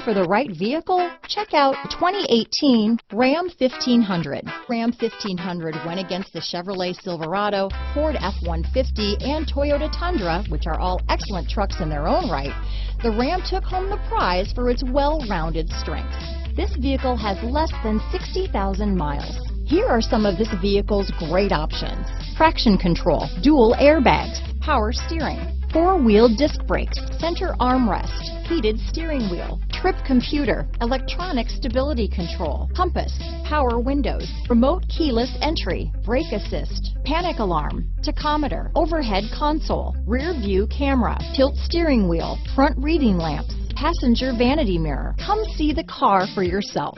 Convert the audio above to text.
for the right vehicle? Check out 2018 Ram 1500. Ram 1500 went against the Chevrolet Silverado, Ford F-150, and Toyota Tundra, which are all excellent trucks in their own right. The Ram took home the prize for its well-rounded strengths. This vehicle has less than 60,000 miles. Here are some of this vehicle's great options: traction control, dual airbags, power steering, four-wheel disc brakes, center armrest, heated steering wheel, trip computer, electronic stability control, compass, power windows, remote keyless entry, brake assist, panic alarm, tachometer, overhead console, rear view camera, tilt steering wheel, front reading lamps, passenger vanity mirror. Come see the car for yourself.